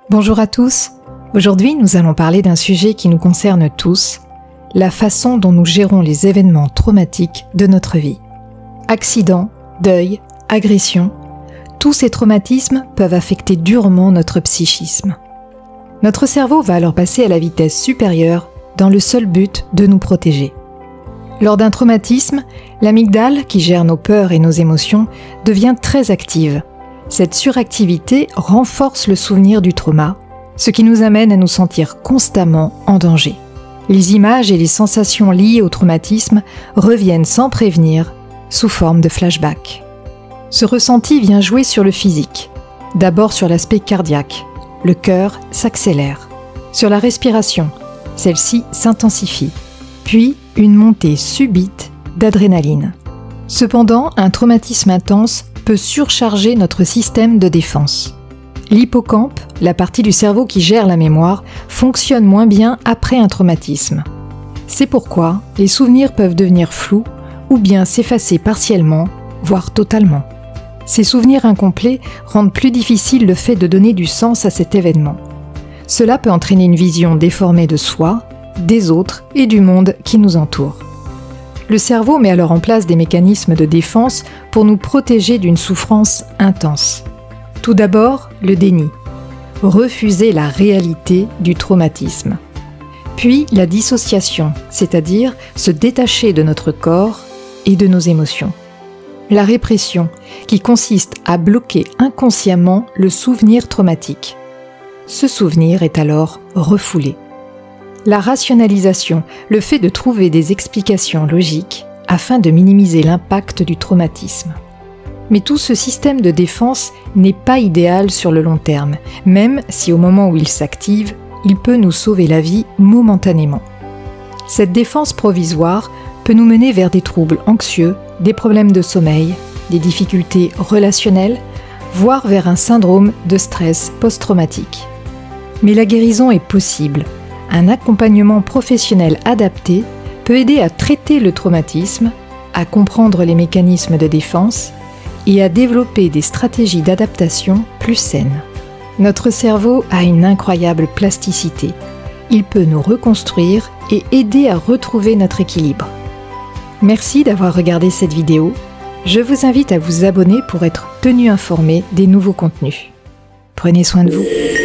Bonjour à tous. Aujourd'hui, nous allons parler d'un sujet qui nous concerne tous, la façon dont nous gérons les événements traumatiques de notre vie. Accidents, deuil, agressions, tous ces traumatismes peuvent affecter durement notre psychisme. Notre cerveau va alors passer à la vitesse supérieure dans le seul but de nous protéger. Lors d'un traumatisme, l'amygdale, qui gère nos peurs et nos émotions, devient très active. Cette suractivité renforce le souvenir du trauma, ce qui nous amène à nous sentir constamment en danger. Les images et les sensations liées au traumatisme reviennent sans prévenir, sous forme de flashback. Ce ressenti vient jouer sur le physique, d'abord sur l'aspect cardiaque. Le cœur s'accélère. Sur la respiration, celle-ci s'intensifie. Puis, une montée subite d'adrénaline. Cependant, un traumatisme intense peut surcharger notre système de défense. L'hippocampe, la partie du cerveau qui gère la mémoire, fonctionne moins bien après un traumatisme. C'est pourquoi les souvenirs peuvent devenir flous ou bien s'effacer partiellement, voire totalement. Ces souvenirs incomplets rendent plus difficile le fait de donner du sens à cet événement. Cela peut entraîner une vision déformée de soi, des autres et du monde qui nous entoure. Le cerveau met alors en place des mécanismes de défense pour nous protéger d'une souffrance intense. Tout d'abord, le déni. Refuser la réalité du traumatisme. Puis la dissociation, c'est-à-dire se détacher de notre corps et de nos émotions. La répression, qui consiste à bloquer inconsciemment le souvenir traumatique. Ce souvenir est alors refoulé. La rationalisation, le fait de trouver des explications logiques afin de minimiser l'impact du traumatisme. Mais tout ce système de défense n'est pas idéal sur le long terme, même si au moment où il s'active, il peut nous sauver la vie momentanément. Cette défense provisoire peut nous mener vers des troubles anxieux, des problèmes de sommeil, des difficultés relationnelles, voire vers un syndrome de stress post-traumatique. Mais la guérison est possible. Un accompagnement professionnel adapté peut aider à traiter le traumatisme, à comprendre les mécanismes de défense et à développer des stratégies d'adaptation plus saines. Notre cerveau a une incroyable plasticité. Il peut nous reconstruire et aider à retrouver notre équilibre. Merci d'avoir regardé cette vidéo. Je vous invite à vous abonner pour être tenu informé des nouveaux contenus. Prenez soin de vous.